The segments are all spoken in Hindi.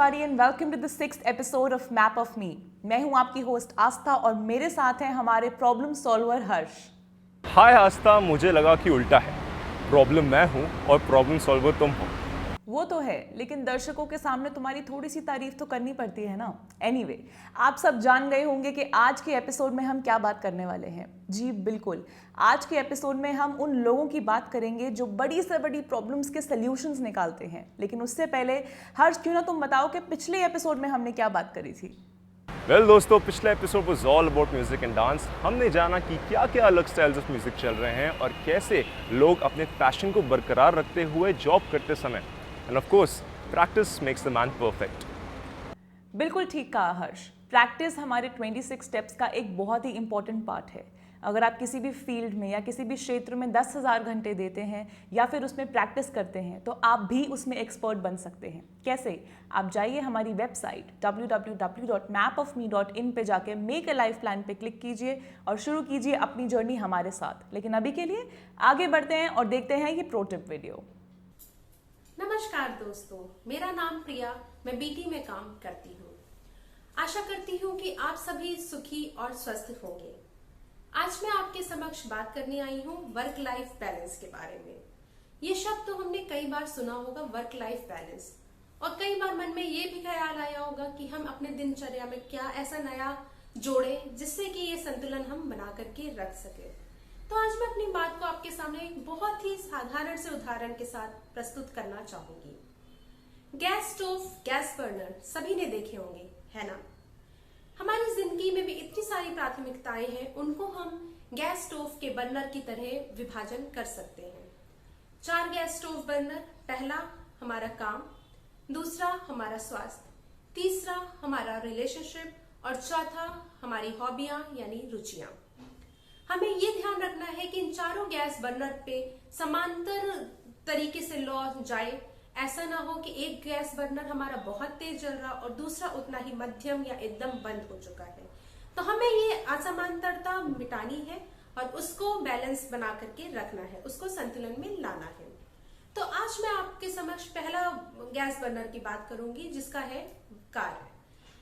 everybody and welcome to the 6th episode of Map of Me. मैं हूं आपकी होस्ट आस्था और मेरे साथ हैं हमारे प्रॉब्लम सॉल्वर हर्ष। हाय आस्था, मुझे लगा कि उल्टा है, प्रॉब्लम मैं हूँ और प्रॉब्लम सॉल्वर तुम हो। वो तो है, लेकिन दर्शकों के सामने तुम्हारी थोड़ी सी तारीफ तो करनी पड़ती है ना। एनीवे, आप सब जान गए होंगे कि आज के एपिसोड में हम क्या बात करने वाले हैं। जी बिल्कुल, आज के एपिसोड में हम उन लोगों की बात करेंगे जो बड़ी से बड़ी प्रॉब्लम्स के सॉल्यूशंस निकालते हैं। लेकिन उससे पहले हर्ष, क्यों ना तुम बताओ कि पिछले एपिसोड में हमने क्या बात करी थी। वेल दोस्तों, पिछला episode was all about music and dance. हमने जाना कि क्या क्या अलग स्टाइल्स ऑफ म्यूजिक चल रहे हैं और कैसे लोग अपने पैशन को बरकरार रखते हुए जॉब करते समय, end of course practice makes the man perfect. बिल्कुल ठीक कहा हर्ष। प्रैक्टिस हमारे 26 स्टेप्स का एक बहुत ही इंपॉर्टेंट पार्ट है। अगर आप किसी भी फील्ड में या किसी भी क्षेत्र में 10,000 घंटे देते हैं या फिर उसमें प्रैक्टिस करते हैं तो आप भी उसमें एक्सपर्ट बन सकते हैं। कैसे? आप जाइए हमारी वेबसाइट www.mapofme.in पे जाके मेक अ लाइफ प्लान पे क्लिक कीजिए और शुरू कीजिए अपनी जर्नी हमारे साथ। लेकिन अभी के लिए आगे बढ़ते हैं और देखते हैं ये प्रो टिप वीडियो। नमस्कार दोस्तों, मेरा नाम प्रिया, मैं बीटी में काम करती हूँ। आशा करती हूँ कि आप सभी सुखी और स्वस्थ होंगे। आज मैं आपके समक्ष बात करने आई हूँ वर्क लाइफ बैलेंस के बारे में। ये शब्द तो हमने कई बार सुना होगा, वर्क लाइफ बैलेंस, और कई बार मन में ये भी ख्याल आया होगा कि हम अपने दिनचर्या में क्या ऐसा नया जोड़े जिससे कि ये संतुलन हम बना करके रख सके। तो आज मैं अपनी बात को आपके सामने एक बहुत ही साधारण से उदाहरण के साथ प्रस्तुत करना चाहूंगी। गैस स्टोव, गैस बर्नर सभी ने देखे होंगे, है ना। हमारी जिंदगी में भी इतनी सारी प्राथमिकताएं हैं, उनको हम गैस स्टोव के बर्नर की तरह विभाजन कर सकते हैं। 4 गैस स्टोव बर्नर, पहला हमारा काम, दूसरा हमारा स्वास्थ्य, तीसरा हमारा रिलेशनशिप और चौथा हमारी हॉबियां यानी रुचियां। हमें ये ध्यान रखना है कि इन चारों गैस बर्नर पे समांतर तरीके से लौ जाए। ऐसा ना हो कि एक गैस बर्नर हमारा बहुत तेज जल रहा और दूसरा उतना ही मध्यम या एकदम बंद हो चुका है। तो हमें ये असमांतरता मिटानी है और उसको बैलेंस बना करके रखना है, उसको संतुलन में लाना है। तो आज मैं आपके समक्ष पहला गैस बर्नर की बात करूंगी, जिसका है कार्य।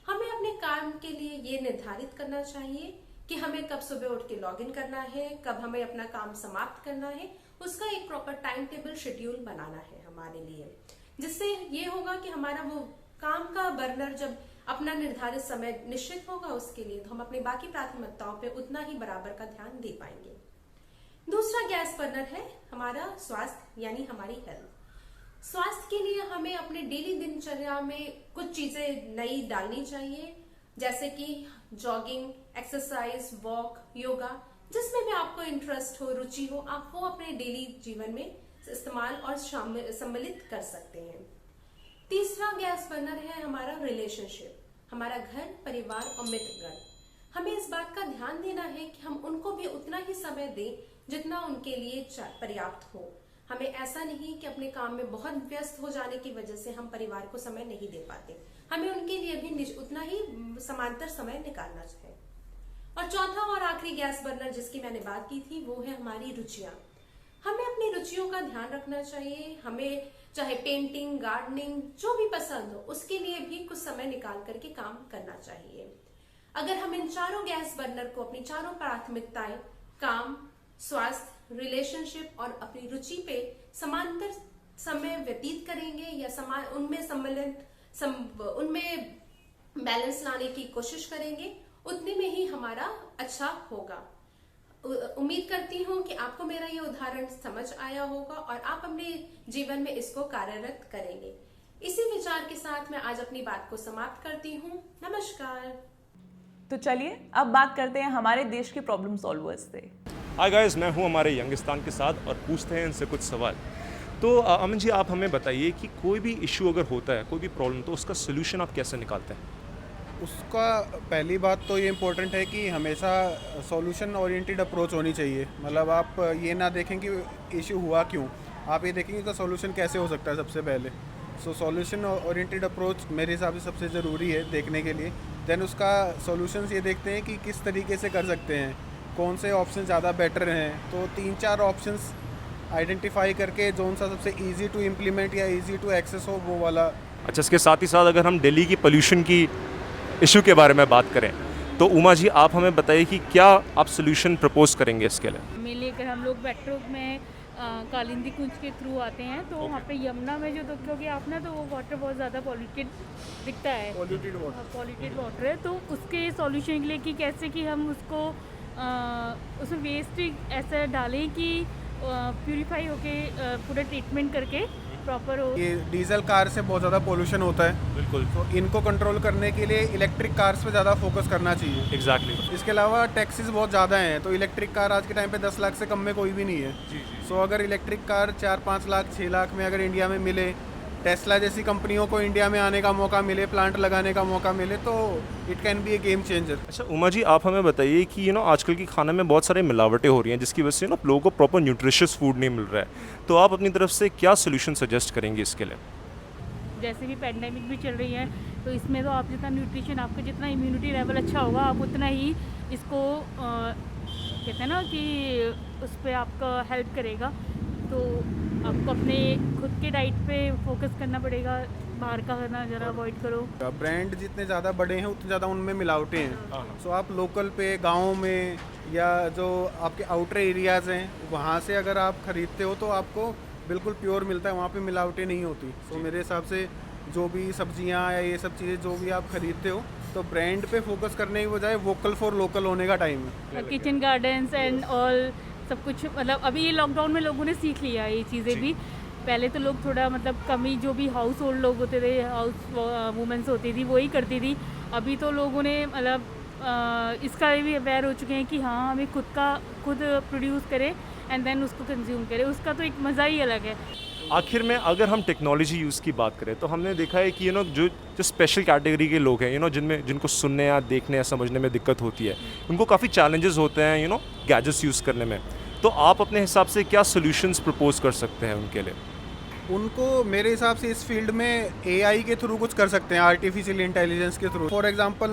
हमें अपने काम के लिए ये निर्धारित करना चाहिए कि हमें कब सुबह उठ के लॉग इन करना है, कब हमें अपना काम समाप्त करना है। उसका एक प्रॉपर टाइम टेबल शेड्यूल बनाना है हमारे लिए, जिससे ये होगा कि हमारा वो काम का बर्नर जब अपना निर्धारित समय निश्चित होगा उसके लिए, तो हम अपनी बाकी प्राथमिकताओं पे उतना ही बराबर का ध्यान दे पाएंगे। दूसरा गैस बर्नर है हमारा स्वास्थ्य यानी हमारी हेल्थ। स्वास्थ्य के लिए हमें अपने डेली दिनचर्या में कुछ चीजें नई डालनी चाहिए, जैसे कि जॉगिंग, एक्सरसाइज, वॉक, योगा, जिसमें भी आपको इंटरेस्ट हो, रुचि हो, आप वो अपने डेली जीवन में इस्तेमाल और सम्मिलित कर सकते हैं। तीसरा गैस बर्नर है हमारा रिलेशनशिप, हमारा घर, परिवार और मित्रगण। हमें इस बात का ध्यान देना है कि हम उनको भी उतना ही समय दें जितना उनके लिए पर्याप्त हो। हमें ऐसा नहीं कि अपने काम में बहुत व्यस्त हो जाने की वजह से हम परिवार को समय नहीं दे पाते। हमें उनके लिए भी उतना ही समांतर समय निकालना चाहिए। और चौथा और आखिरी गैस बर्नर जिसकी मैंने बात की थी, वो है हमारी रुचियां। हमें अपनी रुचियों का ध्यान रखना चाहिए। हमें चाहे पेंटिंग, गार्डनिंग, जो भी पसंद हो, उसके लिए भी कुछ समय निकाल करके काम करना चाहिए। अगर हम इन चारों गैस बर्नर को, अपनी चारों प्राथमिकताएं, काम, स्वास्थ्य, रिलेशनशिप और अपनी रुचि पे समांतर समय व्यतीत करेंगे या उनमें बैलेंस लाने की कोशिश करेंगे, उतने में ही हमारा अच्छा होगा। उम्मीद करती हूँ कि आपको मेरा ये उदाहरण समझ आया होगा और आप अपने जीवन में इसको कार्यरत करेंगे। इसी विचार के साथ मैं आज अपनी बात को समाप्त करती हूँ। नमस्कार। तो चलिए अब बात करते हैं हमारे देश के प्रॉब्लम सॉल्वर्स से। हाय गाइस, मैं हूँ हमारे यंगिस्तान के साथ और पूछते हैं इनसे कुछ सवाल। तो अमन जी, आप हमें बताइए कि कोई भी इशू अगर होता है, कोई भी प्रॉब्लम, तो उसका सोल्यूशन आप कैसे निकालते हैं? उसका पहली बात तो ये इम्पोर्टेंट है कि हमेशा सॉल्यूशन ओरिएंटेड अप्रोच होनी चाहिए। मतलब आप ये ना देखें कि इशू हुआ क्यों, आप ये देखेंगे कि सॉल्यूशन कैसे हो सकता है सबसे पहले। सो सॉल्यूशन ओरिएंटेड अप्रोच मेरे हिसाब से सबसे ज़रूरी है देखने के लिए। देन उसका सॉल्यूशंस ये देखते हैं कि किस तरीके से कर सकते हैं, कौन से ऑप्शन ज़्यादा बेटर हैं। तो 3-4 ऑप्शंस आइडेंटिफाई करके जोन सा सबसे इजी टू इम्प्लीमेंट या इजी टू एक्सेस हो, वो वाला अच्छा, इसके साथ ही साथ अगर हम दिल्ली की पोल्यूशन की इशू के बारे में बात करें तो उमा जी आप हमें बताइए कि क्या आप सोल्यूशन प्रपोज करेंगे इसके लिए। मेनली अगर हम लोग मेट्रो में कालिंदी कुंज के थ्रू आते हैं तो वहाँ पे यमुना में जो देखोगे आप ना, तो वो वाटर बहुत ज़्यादा पॉल्यूटेड दिखता है, पॉल्यूटेड वाटर है। तो उसके सॉल्यूशन के लिए कि कैसे कि हम उसको उसमें वेस्ट ऐसा डालें कि प्यूरिफाई होके पूरा ट्रीटमेंट करके प्रॉपर हो। ये डीजल कार से बहुत ज़्यादा पोल्यूशन होता है, बिल्कुल, तो इनको कंट्रोल करने के लिए इलेक्ट्रिक कार्स पे ज़्यादा फोकस करना चाहिए। एग्जैक्टली। इसके अलावा टैक्सेस बहुत ज़्यादा हैं, तो इलेक्ट्रिक कार आज के टाइम पे 10 लाख से कम में कोई भी नहीं है। सो अगर इलेक्ट्रिक कार 4-5 लाख 6 लाख में अगर इंडिया में मिले, टेस्ला जैसी कंपनियों को इंडिया में आने का मौका मिले, प्लांट लगाने का मौका मिले, तो it can be A game changer. अच्छा उमा जी आप हमें बताइए कि आजकल की खाने में बहुत सारी मिलावटें हो रही हैं जिसकी वजह से लोगों को प्रॉपर न्यूट्रिशियस फूड नहीं मिल रहा है, तो आप अपनी तरफ से क्या सोल्यूशन सजेस्ट करेंगे इसके लिए। जैसे भी पैंडेमिक भी चल रही है, तो इसमें तो आप जितना न्यूट्रिशन, आपका जितना इम्यूनिटी लेवल अच्छा होगा, आप उतना ही इसको कहते हैं ना कि उस पर आपका हेल्प करेगा। तो आपको अपने खुद के डाइट पे फोकस करना पड़ेगा, बाहर का खाना ज़रा अवॉइड करो। ब्रांड जितने ज़्यादा बड़े हैं उतने ज़्यादा उनमें मिलावटें हैं। सो आप लोकल पे, गाँव में या जो आपके आउटर एरियाज़ हैं वहाँ से अगर आप ख़रीदते हो तो आपको बिल्कुल प्योर मिलता है, वहाँ पे मिलावटें नहीं होती। सो मेरे हिसाब से जो भी सब्जियाँ या ये सब चीज़ें जो भी आप खरीदते हो, तो ब्रांड पे फोकस करने की बजाय वोकल फॉर लोकल होने का टाइम है। किचन गार्डन्स एंड ऑल सब कुछ, मतलब अभी ये लॉकडाउन में लोगों ने सीख लिया ये चीज़ें भी। पहले तो लोग थोड़ा मतलब कम ही, जो भी हाउस होल्ड लोग होते थे, हाउस वुमेंस होती थी, वही करती थी। अभी तो लोगों ने मतलब इसका भी अवेयर हो चुके हैं कि हाँ हमें खुद प्रोड्यूस करें एंड देन उसको कंज्यूम करें, उसका तो एक मज़ा ही अलग है। आखिर में अगर हम टेक्नोलॉजी यूज़ की बात करें तो हमने देखा है कि जो स्पेशल कैटेगरी के लोग हैं जिनको सुनने या देखने या समझने में दिक्कत होती है, उनको काफ़ी चैलेंजेस होते हैं गैजेट्स यूज़ करने में, तो आप अपने हिसाब से क्या सोल्यूशंस प्रपोज कर सकते हैं उनके लिए। उनको मेरे हिसाब से इस फील्ड में एआई के थ्रू कुछ कर सकते हैं, आर्टिफिशियल इंटेलिजेंस के थ्रू। फॉर एग्जांपल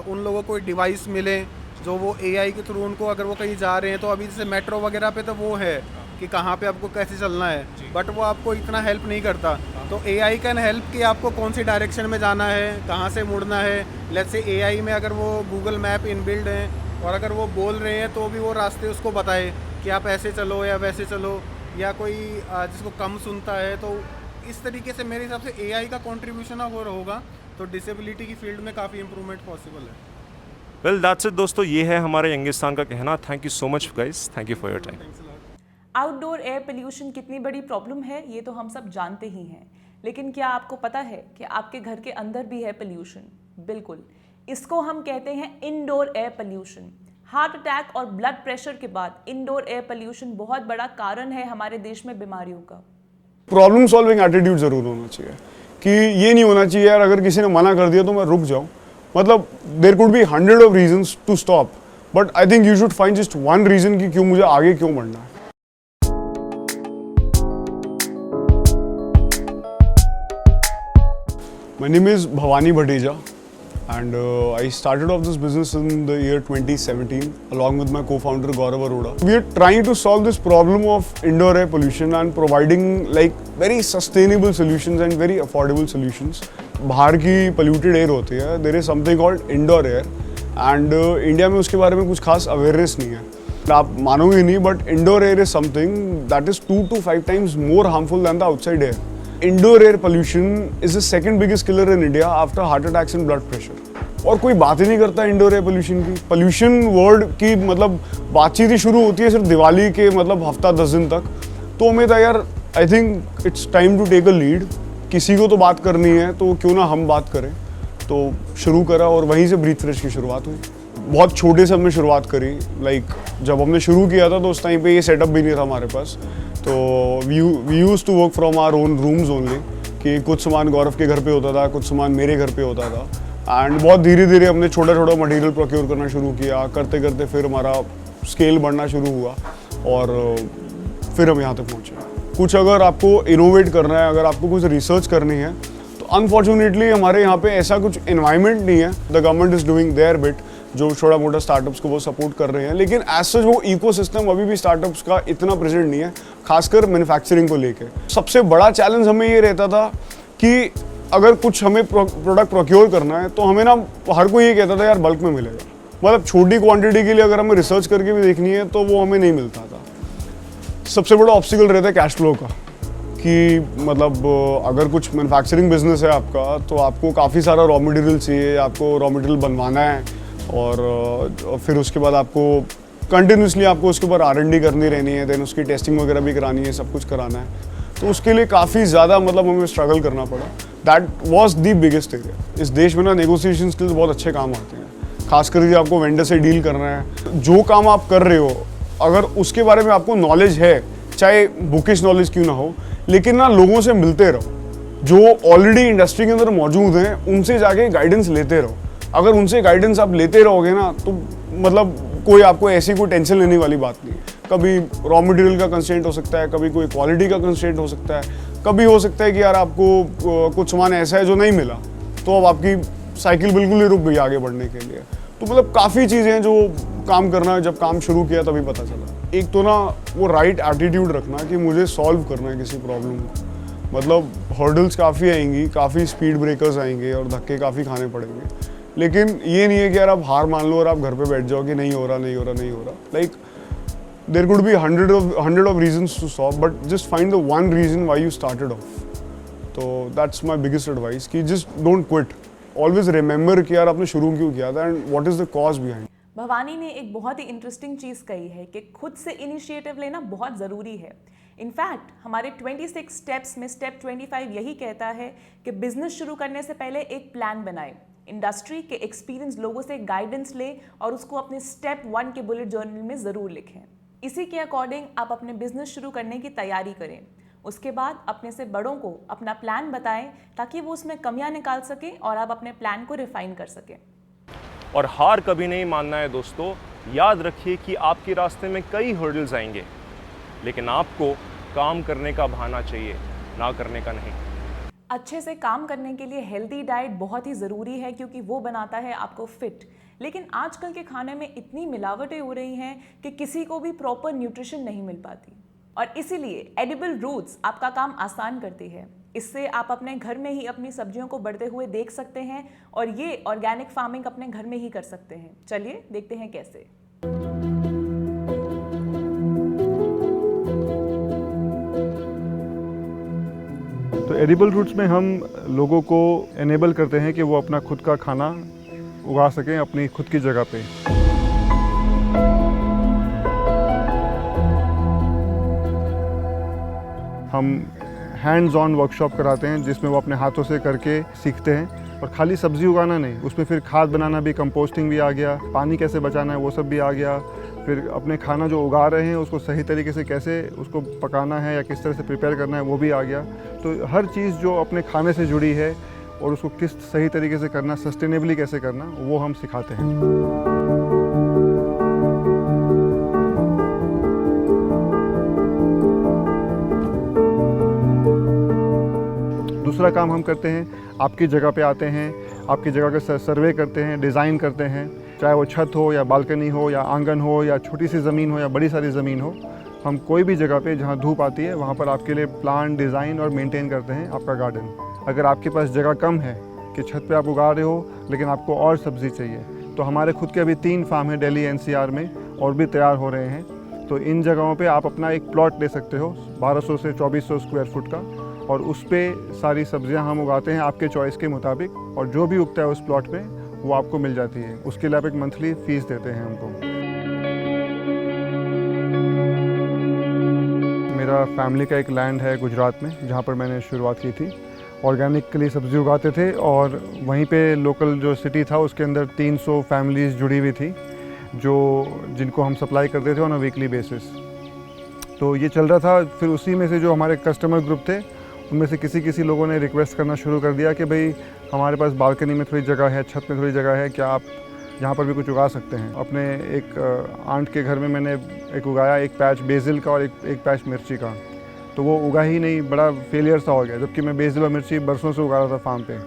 उन लोगों को डिवाइस मिले जो वो एआई के थ्रू उनको, अगर वो कहीं जा रहे हैं तो अभी जैसे मेट्रो वगैरह पे तो वो है कि कहाँ पे आपको कैसे चलना है, बट वो आपको इतना हेल्प नहीं करता। तो एआई कैन हेल्प कि आपको कौन सी डायरेक्शन में जाना है, कहाँ से मुड़ना है। लेट्स से एआई में अगर वो गूगल मैप इनबिल्ड है और अगर वो बोल रहे हैं तो भी वो रास्ते उसको बताए कि आप ऐसे चलो या वैसे चलो, या कोई जिसको कम सुनता है। तो इस तरीके से मेरे हिसाब से एआई का कंट्रीब्यूशन अगर होगा तो डिसेबिलिटी की फील्ड में काफ़ी इंप्रूवमेंट पॉसिबल है। वेल दैट्स इट दोस्तों, ये है हमारे यंगिस्तान का कहना। Thank you so much guys, thank you for your time. Outdoor air pollution कितनी बड़ी प्रॉब्लम है ये तो हम सब जानते ही हैं, लेकिन क्या आपको पता है कि आपके घर के अंदर भी है पोल्यूशन? बिल्कुल, इसको हम कहते हैं indoor air pollution. Heart attack और ब्लड प्रेशर के बाद इंडोर एयर पोल्यूशन बहुत बड़ा कारण है हमारे देश में बीमारियों का। प्रॉब्लम सॉल्विंग एटीट्यूड ज़रूर होना चाहिए कि ये नहीं होना चाहिए यार अगर किसी ने मना कर दिया तो मैं रुक जाऊँ। मतलब there could be 100 of reasons to stop, but I think you should find just one reason कि क्यों मुझे आगे क्यों बढ़ना है। My name is Bhavani Bhateja and I started off this business in the year 2017 along with my co-founder Gaurav Arora. We are trying to solve this problem of indoor air pollution and providing like very sustainable solutions and very affordable solutions. बाहर की polluted air होती है, there is something called indoor air and India में उसके बारे में कुछ खास awareness नहीं है। आप मानोगे नहीं but indoor air is something that is 2 to 5 times more harmful than the outside air. Indoor air pollution is the second biggest killer in India after heart attacks and blood pressure. और कोई बात ही नहीं करता इंडोर एयर पोल्यूशन की। पोल्यूशन वर्ड की मतलब बातचीत ही शुरू होती है सिर्फ दिवाली के मतलब हफ्ता 10 दिन तक। तो मैं था यार I think it's time to take a lead, किसी को तो बात करनी है तो क्यों ना हम बात करें। तो शुरू करा और वहीं से ब्रीथ फ्रेश की शुरुआत हुई। बहुत छोटे से हमने शुरुआत करी, लाइक जब हमने शुरू किया था तो उस टाइम पे ये सेटअप भी नहीं था हमारे पास। तो we use to work from our own rooms only, कि कुछ सामान गौरव के घर पे होता था, कुछ सामान मेरे घर पे होता था। एंड बहुत धीरे धीरे हमने छोटा छोटा मटेरियल प्रोक्योर करना शुरू किया, करते करते फिर हमारा स्केल बढ़ना शुरू हुआ और फिर हम यहाँ तक पहुँचे। कुछ अगर आपको इनोवेट करना है, अगर आपको कुछ रिसर्च करनी है तो अनफॉर्चुनेटली हमारे यहाँ पे ऐसा कुछ एनवायरनमेंट नहीं है। The government is doing there bit, जो छोटा मोटा स्टार्टअप्स को वो सपोर्ट कर रहे हैं, लेकिन एज सच वो इकोसिस्टम अभी भी स्टार्टअप्स का इतना प्रेजेंट नहीं है, खासकर मैन्युफैक्चरिंग को लेके। सबसे बड़ा चैलेंज हमें ये रहता था कि अगर कुछ हमें प्रोडक्ट प्रोक्योर करना है तो हमें ना हर कोई ये कहता था यार बल्क में मिलेगा, मतलब छोटी क्वांटिटी के लिए अगर हमें रिसर्च करके भी देखनी है तो वो हमें नहीं मिलता था। सबसे बड़ा ऑब्स्टिकल रहता है कैश फ्लो का, कि मतलब अगर कुछ मैन्युफैक्चरिंग बिजनेस है आपका तो आपको काफ़ी सारा रॉ मटेरियल चाहिए, आपको रॉ मटेरियल बनवाना है और फिर उसके बाद आपको कंटिन्यूसली आपको उसके ऊपर R&D करनी रहनी है, देन उसकी टेस्टिंग वगैरह भी करानी है, सब कुछ कराना है। तो उसके लिए काफ़ी ज़्यादा मतलब हमें स्ट्रगल करना पड़ा। That was the biggest area. इस देश में ना नेगोशिएशन स्किल्स बहुत अच्छे काम आते हैं, खासकर यदि आपको वेंडर से डील करना है। जो काम आप कर रहे हो अगर उसके बारे में आपको नॉलेज है, चाहे बुकिश नॉलेज क्यों ना हो, लेकिन ना लोगों से मिलते रहो, जो ऑलरेडी इंडस्ट्री के अंदर मौजूद हैं उनसे जाके गाइडेंस लेते रहो। अगर उनसे गाइडेंस आप लेते रहोगे ना तो मतलब कोई आपको ऐसी कोई टेंशन लेने वाली बात नहीं है। कभी रॉ मटेरियल का कंस्ट्रेंट हो सकता है, कभी कोई क्वालिटी का कंस्ट्रेंट हो सकता है, कभी हो सकता है कि यार आपको कुछ सामान ऐसा है जो नहीं मिला तो अब आपकी साइकिल बिल्कुल ही रुक गई आगे बढ़ने के लिए। तो मतलब काफ़ी चीज़ें हैं जो काम करना, जब काम शुरू किया तभी पता चला। एक तो ना वो राइट एटीट्यूड रखना कि मुझे सॉल्व करना है किसी प्रॉब्लम को। मतलब हर्डल्स काफ़ी आएंगी, काफ़ी स्पीड ब्रेकर्स आएंगे और धक्के काफ़ी खाने पड़ेंगे, लेकिन ये नहीं है कि यार आप हार मान लो और आप घर पे बैठ जाओ कि नहीं हो रहा। Like there could be hundred of reasons to solve, but just find the one reason why you started off. तो दैट्स माय बिगेस्ट एडवाइस कि just don't quit, always remember कि यार आपने शुरू क्यों किया था and what is the cause behind. Bhavani ने एक बहुत ही इंटरेस्टिंग चीज़ कही है कि खुद से इनिशिएटिव लेना बहुत ज़रूरी है। इनफैक्ट हमारे 26 स्टेप्स में स्टेप 25 यही कहता है कि बिजनेस शुरू करने से पहले एक प्लान बनाएं, इंडस्ट्री के एक्सपीरियंस लोगों से गाइडेंस लें और उसको अपने स्टेप 1 के बुलेट जर्नल में ज़रूर लिखें। इसी के अकॉर्डिंग आप अपने बिजनेस शुरू करने की तैयारी करें। उसके बाद अपने से बड़ों को अपना प्लान बताएं ताकि वो उसमें कमियां निकाल सकें और आप अपने प्लान को रिफाइन कर सकें। और हार कभी नहीं मानना है दोस्तों। याद रखिए कि आपके रास्ते में कई हर्डल्स आएंगे, लेकिन आपको काम करने का बहाना चाहिए, ना करने का नहीं। अच्छे से काम करने के लिए हेल्दी डाइट बहुत ही ज़रूरी है क्योंकि वो बनाता है आपको फिट। लेकिन आजकल के खाने में इतनी मिलावटें हो रही हैं कि किसी को भी प्रॉपर न्यूट्रिशन नहीं मिल पाती, और इसीलिए एडिबल रूट्स आपका काम आसान करती है। इससे आप अपने घर में ही अपनी सब्जियों को बढ़ते हुए देख सकते हैं और ये ऑर्गेनिक फार्मिंग अपने घर में ही कर सकते हैं। चलिए देखते हैं कैसे। तो एडिबल रूट्स में हम लोगों को एनेबल करते हैं कि वो अपना खुद का खाना उगा सकें अपनी खुद की जगह पे। हम हैंड्स ऑन वर्कशॉप कराते हैं जिसमें वो अपने हाथों से करके सीखते हैं। और खाली सब्ज़ी उगाना नहीं, उसमें फिर खाद बनाना भी, कंपोस्टिंग भी आ गया, पानी कैसे बचाना है वो सब भी आ गया, फिर अपने खाना जो उगा रहे हैं उसको सही तरीके से कैसे उसको पकाना है या किस तरह से प्रिपेयर करना है वो भी आ गया। तो हर चीज़ जो अपने खाने से जुड़ी है और उसको किस सही तरीके से करना, सस्टेनेबली कैसे करना, वो हम सिखाते हैं। दूसरा काम हम करते हैं, आपकी जगह पे आते हैं, आपकी जगह का सर्वे करते हैं, डिज़ाइन करते हैं, चाहे वो छत हो या बालकनी हो या आंगन हो या छोटी सी ज़मीन हो या बड़ी सारी ज़मीन हो। हम कोई भी जगह पे जहाँ धूप आती है वहाँ पर आपके लिए प्लान, डिज़ाइन और मेंटेन करते हैं आपका गार्डन। अगर आपके पास जगह कम है कि छत पे आप उगा रहे हो लेकिन आपको और सब्ज़ी चाहिए, तो हमारे खुद के अभी 3 फार्म हैं दिल्ली NCR में और भी तैयार हो रहे हैं। तो इन जगहों पे आप अपना एक प्लॉट ले सकते हो 1200 से 2400 स्क्वायर फुट का, और उस पर सारी सब्जियां हम उगाते हैं आपके चॉइस के मुताबिक, और जो भी उगता है उस प्लॉट पे वो आपको मिल जाती है। उसके लिए आप एक मंथली फ़ीस देते हैं हमको। मेरा फैमिली का एक लैंड है गुजरात में जहाँ पर मैंने शुरुआत की थी। ऑर्गेनिकली सब्ज़ी उगाते थे और वहीं पे लोकल जो सिटी था उसके अंदर 300 फैमिलीज़ जुड़ी हुई थी जिनको हम सप्लाई करते थे ऑन अ वीकली बेसिस। तो ये चल रहा था। फिर उसी में से जो हमारे कस्टमर ग्रुप थे उनमें से किसी लोगों ने रिक्वेस्ट करना शुरू कर दिया कि भाई हमारे पास बालकनी में थोड़ी जगह है, छत में थोड़ी जगह है, क्या आप यहाँ पर भी कुछ उगा सकते हैं। अपने एक आंट के घर में मैंने एक उगाया, एक पैच बेसिल का और एक पैच मिर्ची का, तो वो उगा ही नहीं, बड़ा फेलियर सा हो गया, जबकि मैं बेसिल और मिर्ची बरसों से उगा रहा था फार्म पे।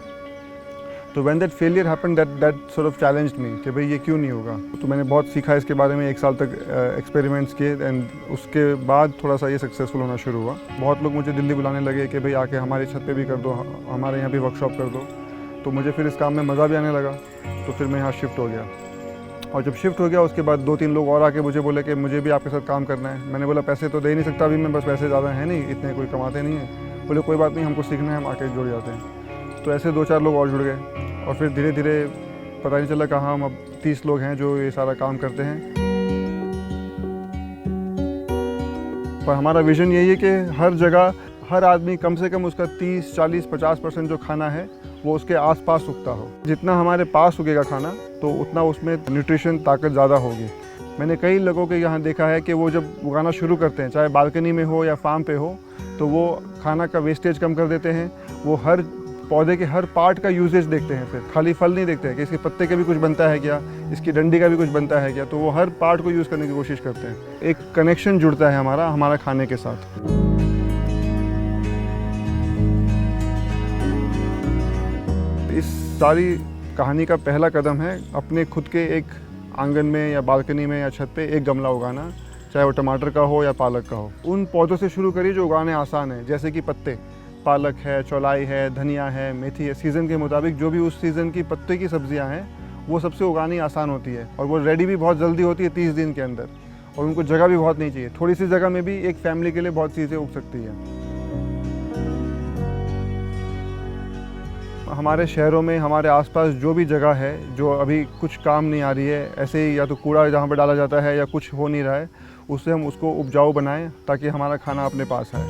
तो when that failure happened that sort of challenged me कि भाई ये क्यों नहीं होगा। तो मैंने बहुत सीखा इसके बारे में, 1 साल तक एक्सपेरिमेंट्स किए एंड उसके बाद थोड़ा सा ये सक्सेसफुल होना शुरू हुआ। बहुत लोग मुझे दिल्ली बुलाने लगे कि भाई आके हमारी छत पे भी कर दो, हमारे यहाँ भी वर्कशॉप कर दो। तो मुझे फिर इस काम में मज़ा भी आने लगा, तो फिर मैं यहाँ शिफ्ट हो गया। और जब शिफ्ट हो गया उसके बाद 2-3 लोग और आके मुझे बोले कि मुझे भी आपके साथ काम करना है। मैंने बोला पैसे तो दे नहीं सकता अभी मैं, बस पैसे ज़्यादा हैं नहीं, इतने कोई कमाते नहीं हैं। बोले कोई बात नहीं, हमको सीखना है, हम आके जुड़ जाते हैं। तो ऐसे 2-4 लोग और जुड़ गए और फिर धीरे धीरे पता नहीं चला कहाँ हम अब 30 लोग हैं जो ये सारा काम करते हैं। पर हमारा विज़न यही है कि हर जगह हर आदमी कम से कम उसका 30, 40, 50% जो खाना है वो उसके आसपास उगता हो। जितना हमारे पास उगेगा खाना तो उतना उसमें न्यूट्रिशन ताकत ज़्यादा होगी। मैंने कई लोगों के यहाँ देखा है कि वो जब उगाना शुरू करते हैं, चाहे बालकनी में हो या फार्म पे हो, तो वो खाना का वेस्टेज कम कर देते हैं। वो हर पौधे के हर पार्ट का यूजेज देखते हैं, फिर खाली फल नहीं देखते हैं कि इसके पत्ते का भी कुछ बनता है क्या, इसकी डंडी का भी कुछ बनता है क्या। तो वो हर पार्ट को यूज़ करने की कोशिश करते हैं। एक कनेक्शन जुड़ता है हमारा खाने के साथ। इस सारी कहानी का पहला कदम है अपने खुद के एक आंगन में या बालकनी में या छत पे एक गमला उगाना, चाहे वो टमाटर का हो या पालक का हो। उन पौधों से शुरू करिए जो उगाने आसान है, जैसे कि पत्ते, पालक है, चौलाई है, धनिया है, मेथी है। सीज़न के मुताबिक जो भी उस सीज़न की पत्ते की सब्जियां हैं वो सबसे उगानी आसान होती है और वो रेडी भी बहुत जल्दी होती है 30 दिन के अंदर। और उनको जगह भी बहुत नहीं चाहिए, थोड़ी सी जगह में भी एक फैमिली के लिए बहुत चीज़ें उग सकती है। हमारे शहरों में हमारे आसपास जो भी जगह है जो अभी कुछ काम नहीं आ रही है, ऐसे ही या तो कूड़ा जहाँ पर डाला जाता है या कुछ हो नहीं रहा है, उससे हम उसको उपजाऊ बनाएं ताकि हमारा खाना अपने पास आए।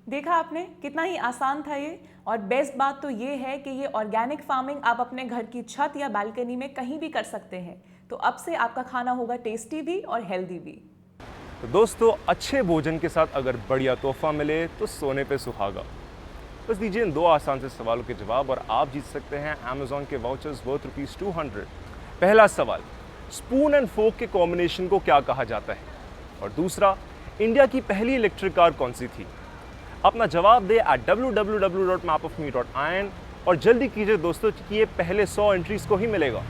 देखा आपने कितना ही आसान था ये। और बेस्ट बात तो ये है कि ये ऑर्गेनिक फार्मिंग आप अपने घर की छत या बालकनी में कहीं भी कर सकते हैं। तो अब से आपका खाना होगा टेस्टी भी और हेल्दी भी। तो दोस्तों, अच्छे भोजन के साथ अगर बढ़िया तोहफा मिले तो सोने पे सुहागा। बस दीजिए इन 2 आसान से सवालों के जवाब और आप जीत सकते हैं अमेज़ॉन के वाउचर्स वर्थ ₹200। पहला सवाल, स्पून एंड फोक के कॉम्बिनेशन को क्या कहा जाता है? और दूसरा, इंडिया की पहली इलेक्ट्रिक कार कौन सी थी? अपना जवाब दे @www.mapofme.in और जल्दी कीजिए दोस्तों कि ये पहले 100 एंट्रीज को ही मिलेगा।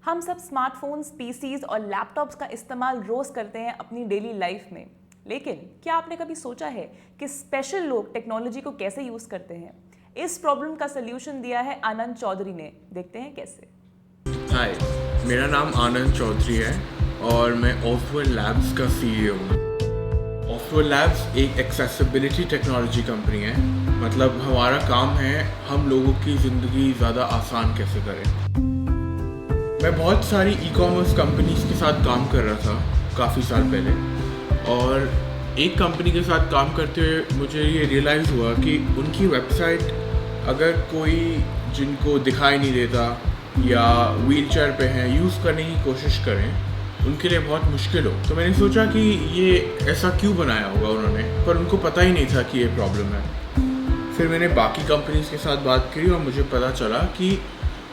हम सब स्मार्टफोन्स, पीसीज और लैपटॉप्स का इस्तेमाल रोज करते हैं अपनी डेली लाइफ में, लेकिन क्या आपने कभी सोचा है कि स्पेशल लोग टेक्नोलॉजी को कैसे यूज करते हैं? इस प्रॉब्लम का सलूशन दिया है आनंद चौधरी ने। देखते हैं कैसे। हाय, मेरा नाम आनंद चौधरी है और मैं ऑफवर्ड लैब्स का CEO हूँ। ऑफवर्ड लैब्स एक एक्सेसिबिलिटी टेक्नोलॉजी कंपनी है। मतलब हमारा काम है हम लोगों की ज़िंदगी ज़्यादा आसान कैसे करें। मैं बहुत सारी ई-कॉमर्स कंपनीज के साथ काम कर रहा था काफ़ी साल पहले, और एक कंपनी के साथ काम करते हुए मुझे ये रियलाइज़ हुआ कि उनकी वेबसाइट अगर कोई जिनको दिखाई नहीं देता या व्हीलचेयर पे हैं यूज़ करने की कोशिश करें उनके लिए बहुत मुश्किल हो। तो मैंने सोचा कि ये ऐसा क्यों बनाया होगा उन्होंने, पर उनको पता ही नहीं था कि ये प्रॉब्लम है। फिर मैंने बाकी कंपनीज के साथ बात की और मुझे पता चला कि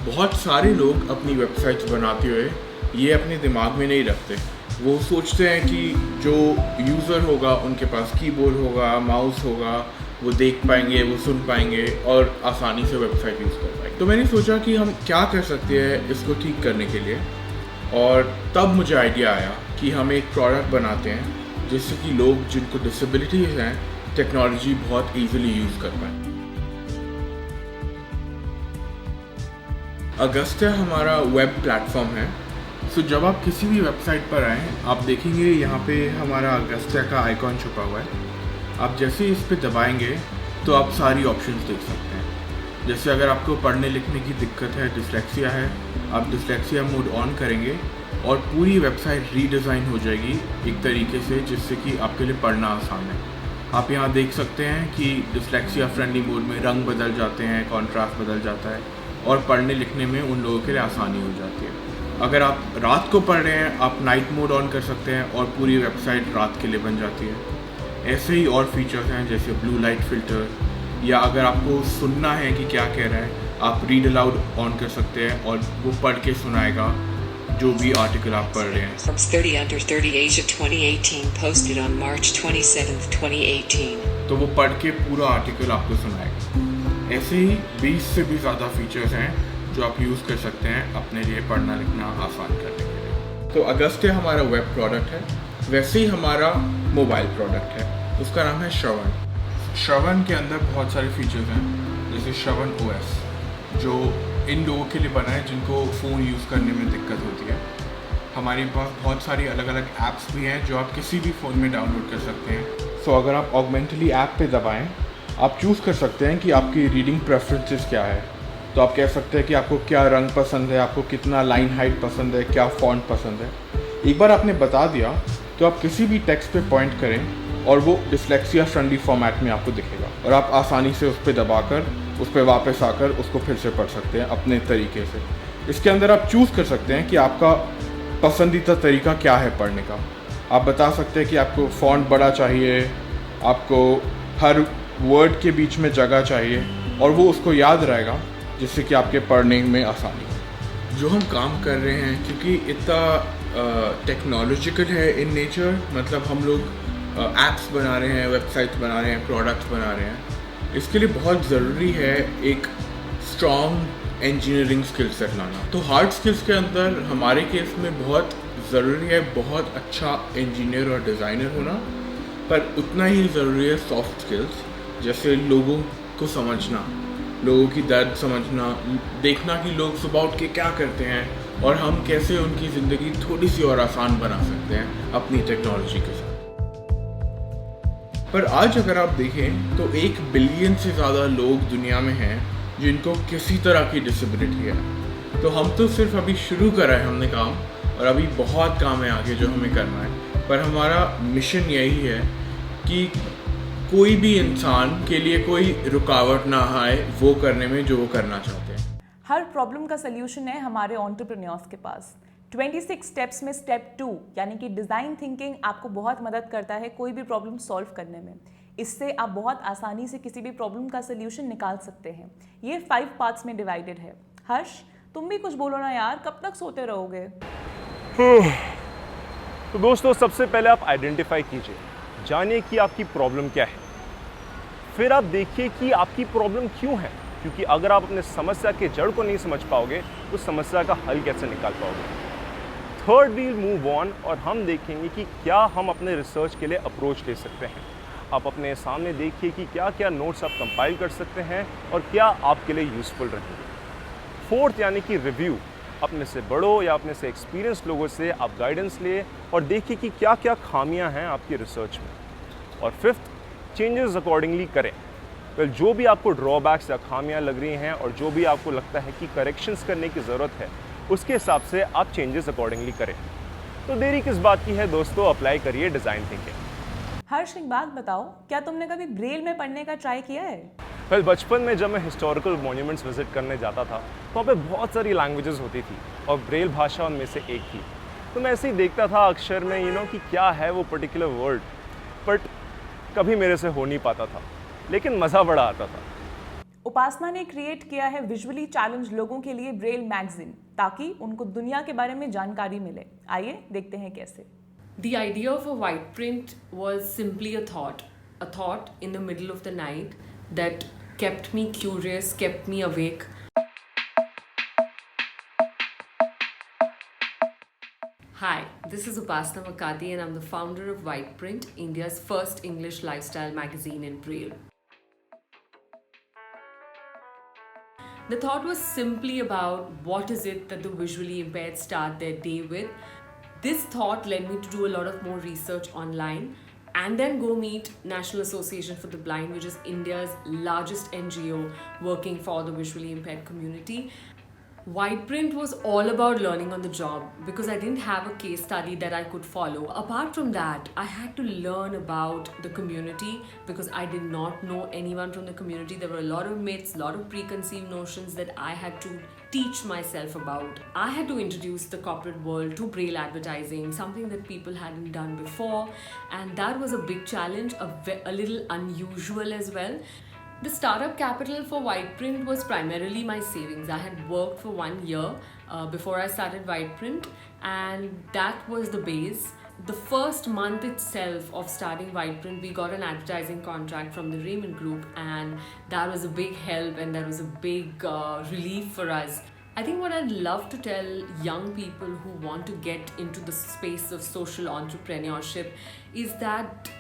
बहुत सारे लोग अपनी वेबसाइट्स बनाते हुए ये अपने दिमाग में नहीं रखते। वो सोचते हैं कि जो यूज़र होगा उनके पास कीबोर्ड होगा, माउस होगा, वो देख पाएंगे, वो सुन पाएंगे और आसानी से वेबसाइट यूज़ कर पाएंगे। तो मैंने सोचा कि हम क्या कर सकते हैं इसको ठीक करने के लिए, और तब मुझे आइडिया आया कि हम एक प्रोडक्ट बनाते हैं जिससे कि लोग जिनको डिसेबिलिटीज़ हैं टेक्नोलॉजी बहुत ईजिली यूज़ कर पाएँ। अगस्त्या हमारा वेब प्लेटफॉर्म है। सो जब आप किसी भी वेबसाइट पर आएँ आप देखेंगे यहाँ पे हमारा अगस्त्या का आइकॉन छुपा हुआ है। आप जैसे इस पे दबाएंगे तो आप सारी ऑप्शंस देख सकते हैं। जैसे अगर आपको पढ़ने लिखने की दिक्कत है, डिस्लेक्सिया है, आप डिस्लेक्सिया मोड ऑन करेंगे और पूरी वेबसाइट रीडिज़ाइन हो जाएगी एक तरीके से जिससे कि आपके लिए पढ़ना आसान है। आप यहाँ देख सकते हैं कि डिस्लेक्सिया फ्रेंडली मोड में रंग बदल जाते हैं, कॉन्ट्रास्ट बदल जाता है और पढ़ने लिखने में उन लोगों के लिए आसानी हो जाती है। अगर आप रात को पढ़ रहे हैं आप नाइट मोड ऑन कर सकते हैं और पूरी वेबसाइट रात के लिए बन जाती है। ऐसे ही और फीचर्स हैं जैसे ब्लू लाइट फ़िल्टर, या अगर आपको सुनना है कि क्या कह रहा है आप रीड अलाउड ऑन कर सकते हैं और वो पढ़ के सुनाएगा। जो भी आर्टिकल आप पढ़ रहे हैं। Forbes 30 Under 30 Asia 2018 posted on March 27, 2018. तो वो पढ़ के पूरा आर्टिकल आपको सुनाएगा। ऐसे ही 20 से भी ज़्यादा फीचर्स हैं जो आप यूज़ कर सकते हैं अपने लिए पढ़ना लिखना आसान करने के लिए। तो अगस्त्य हमारा वेब प्रोडक्ट है, वैसे ही हमारा मोबाइल प्रोडक्ट है, उसका नाम है श्रवण। श्रवण के अंदर बहुत सारे फीचर्स हैं, जैसे श्रवण OS जो इन लोगों के लिए बना है जिनको फ़ोन यूज़ करने में दिक्कत होती है। हमारे पास बहुत सारी अलग अलग ऐप्स भी हैं जो आप किसी भी फ़ोन में डाउनलोड कर सकते हैं। सो अगर आप ऑगमेंटली ऐप पे दबाएं, आप चूज़ कर सकते हैं कि आपकी रीडिंग प्रेफरेंसेस क्या है। तो आप कह सकते हैं कि आपको क्या रंग पसंद है, आपको कितना लाइन हाइट पसंद है, क्या फ़ॉन्ट पसंद है। एक बार आपने बता दिया तो आप किसी भी टेक्स्ट पे पॉइंट करें और वो डिस्लेक्सिया फ्रेंडली फॉर्मेट में आपको दिखेगा और आप आसानी से उस पर दबाकर उस पर वापस आकर उसको फिर से पढ़ सकते हैं अपने तरीके से। इसके अंदर आप चूज़ कर सकते हैं कि आपका पसंदीदा तरीका क्या है पढ़ने का। आप बता सकते हैं कि आपको फ़ॉन्ट बड़ा चाहिए, आपको हर वर्ड के बीच में जगह चाहिए और वो उसको याद रहेगा जिससे कि आपके पढ़ने में आसानी हो। जो हम काम कर रहे हैं क्योंकि इतना टेक्नोलॉजिकल है इन नेचर, मतलब हम लोग ऐप्स बना रहे हैं, वेबसाइट्स बना रहे हैं, प्रोडक्ट्स बना रहे हैं, इसके लिए बहुत ज़रूरी है एक स्ट्रॉन्ग इंजीनियरिंग स्किल सेट लाना। तो हार्ड स्किल्स के अंदर हमारे केस में बहुत ज़रूरी है बहुत अच्छा इंजीनियर और डिज़ाइनर होना, पर उतना ही ज़रूरी है सॉफ्ट स्किल्स, जैसे लोगों को समझना, लोगों की दर्द समझना, देखना कि लोग सुबह उठ के क्या करते हैं और हम कैसे उनकी ज़िंदगी थोड़ी सी और आसान बना सकते हैं अपनी टेक्नोलॉजी के साथ। पर आज अगर आप देखें तो 1 बिलियन से ज़्यादा लोग दुनिया में हैं जिनको किसी तरह की डिसेबिलिटी है। तो हम तो सिर्फ अभी शुरू करा है हमने काम, और अभी बहुत काम है आगे जो हमें करना है। पर हमारा मिशन यही है कि कोई भी इंसान के लिए कोई रुकावट ना आए वो करने में जो वो करना चाहते हैं। हर प्रॉब्लम का सल्यूशन है हमारे एंटरप्रेन्योर्स के पास। 26 स्टेप्स में स्टेप 2 यानी कि डिज़ाइन थिंकिंग आपको बहुत मदद करता है कोई भी प्रॉब्लम सॉल्व करने में। इससे आप बहुत आसानी से किसी भी प्रॉब्लम का सल्यूशन निकाल सकते हैं। ये 5 पार्ट्स में डिवाइडेड है। हर्ष, तुम भी कुछ बोलो ना यार, कब तक सोते रहोगे? तो दोस्तों, सबसे पहले आप आइडेंटिफाई कीजिए, जानिए कि आपकी प्रॉब्लम क्या है। फिर आप देखिए कि आपकी प्रॉब्लम क्यों है, क्योंकि अगर आप अपने समस्या के जड़ को नहीं समझ पाओगे तो समस्या का हल कैसे निकाल पाओगे। थर्ड, वील मूव ऑन और हम देखेंगे कि क्या हम अपने रिसर्च के लिए अप्रोच ले सकते हैं। आप अपने सामने देखिए कि क्या क्या नोट्स आप कंपाइल कर सकते हैं और क्या आपके लिए यूज़फुल रहेंगे। फोर्थ यानी कि रिव्यू, अपने से बड़ों या अपने से एक्सपीरियंस लोगों से आप गाइडेंस लिए और देखिए कि क्या क्या खामियां हैं आपकी रिसर्च में। और फिफ्थ, चेंजेस अकॉर्डिंगली करें। वेल, जो भी आपको ड्रॉबैक्स या खामियां लग रही हैं और जो भी आपको लगता है कि करेक्शंस करने की ज़रूरत है, उसके हिसाब से आप चेंजेस अकॉर्डिंगली करें। तो देरी किस बात की है दोस्तों, अप्लाई करिए डिज़ाइन थिंकिंग। हर्ष, एक बात बताओ, क्या तुमने कभी ब्रेल में पढ़ने का ट्राई किया है? वेल, बचपन में जब मैं हिस्टोरिकल मॉन्यूमेंट्स विजिट करने जाता था तो वहाँ पे बहुत सारी लैंग्वेजेस होती थी और ब्रेल भाषा उनमें से एक थी। तो मैं ऐसे ही देखता था अक्षर में कि क्या है वो पर्टिकुलर वर्ड, बट कभी मेरे से हो नहीं पाता था, लेकिन मज़ा बड़ा आता था। उपासना ने क्रिएट किया है विजुअली चैलेंज लोगों के लिए ब्रेल मैगजीन, ताकि उनको दुनिया के बारे में जानकारी मिले। आइए देखते हैं कैसे। The idea of a white print was simply a thought in the middle of the night that kept me curious, kept me awake. Hi, this is Upasana Makati and I'm the founder of White Print, India's first English lifestyle magazine in Braille. The thought was simply about what is it that the visually impaired start their day with. This thought led me to do a lot of more research online and then go meet National Association for the Blind, which is India's largest NGO working for the visually impaired community. White Print was all about learning on the job because I didn't have a case study that I could follow. Apart from that, I had to learn about the community because I did not know anyone from the community. There were a lot of myths, a lot of preconceived notions that I had to teach myself about. I had to introduce the corporate world to Braille advertising, something that people hadn't done before, and that was a big challenge, a little unusual as well. The startup capital for White Print was primarily my savings. I had worked for 1 year before I started White Print, and that was the base. The first month itself of starting Whiteprint, we got an advertising contract from the Raymond Group, and that was a big help and that was a big relief for us. I think what I'd love to tell young people who want to get into the space of social entrepreneurship is that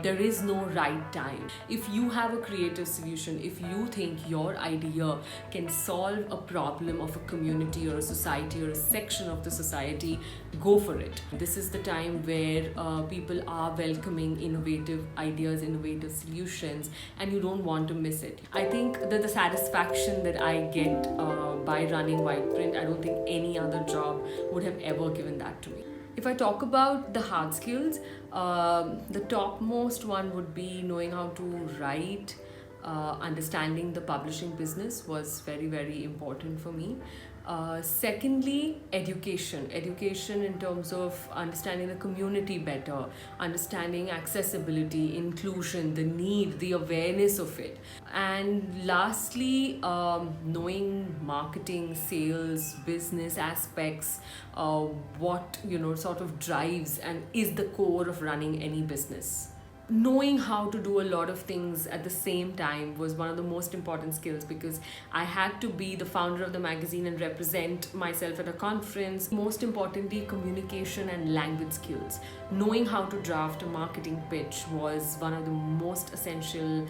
there is no right time. If you have a creative solution, if you think your idea can solve a problem of a community or a society or a section of the society, go for it. This is the time where people are welcoming innovative ideas, innovative solutions, and you don't want to miss it. I think that the satisfaction that I get by running Whiteprint, I don't think any other job would have ever given that to me. If I talk about the hard skills, the topmost one would be knowing how to write. Understanding the publishing business was very, very important for me. Secondly, education in terms of understanding the community better, understanding accessibility, inclusion, the need, the awareness of it. And lastly, knowing marketing, sales, business aspects, what sort of drives and is the core of running any business. Knowing how to do a lot of things at the same time was one of the most important skills, because I had to be the founder of the magazine and represent myself at a conference. Most importantly, communication and language skills. Knowing how to draft a marketing pitch was one of the most essential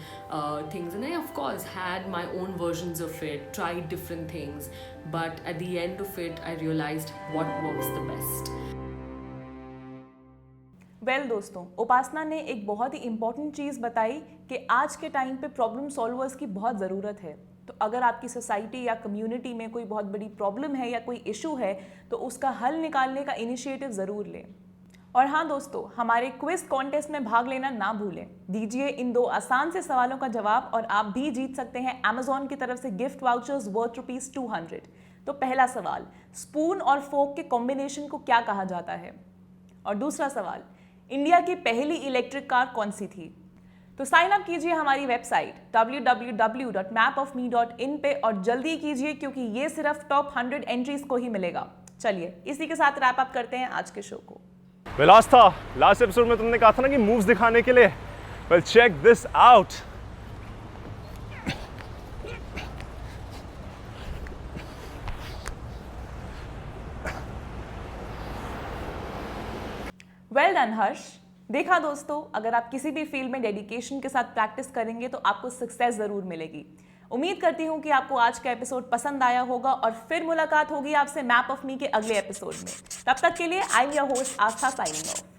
things, and I of course had my own versions of it, tried different things, but at the end of it I realized what works the best. Well दोस्तों, उपासना ने एक बहुत ही इम्पॉर्टेंट चीज़ बताई कि आज के टाइम पे प्रॉब्लम सॉल्वर्स की बहुत ज़रूरत है। तो अगर आपकी सोसाइटी या कम्युनिटी में कोई बहुत बड़ी प्रॉब्लम है या कोई इशू है तो उसका हल निकालने का इनिशिएटिव ज़रूर लें। और हाँ दोस्तों, हमारे क्विज कॉन्टेस्ट में भाग लेना ना भूलें। दीजिए इन 2 आसान से सवालों का जवाब और आप भी जीत सकते हैं अमेजॉन की तरफ से गिफ्ट वाउचर्स वर्थ ₹200। तो पहला सवाल, स्पून और फोक के कॉम्बिनेशन को क्या कहा जाता है? और दूसरा सवाल, इंडिया की पहली इलेक्ट्रिक कार कौन सी थी? तो साइन अप कीजिए हमारी वेबसाइट www.mapofme.in पे और जल्दी कीजिए, क्योंकि ये सिर्फ टॉप 100 एंट्रीज को ही मिलेगा। चलिए इसी के साथ रैप अप करते हैं आज के शो को। लास्ट एपिसोड में तुमने कहा था ना कि मूव्स दिखाने के लिए। Well check this out. Well done Harsh. देखा दोस्तों, अगर आप किसी भी फील्ड में डेडिकेशन के साथ प्रैक्टिस करेंगे तो आपको सक्सेस जरूर मिलेगी। उम्मीद करती हूँ कि आपको आज का एपिसोड पसंद आया होगा और फिर मुलाकात होगी आपसे मैप ऑफ मी के अगले एपिसोड में। तब तक के लिए I am your host Aastha signing off.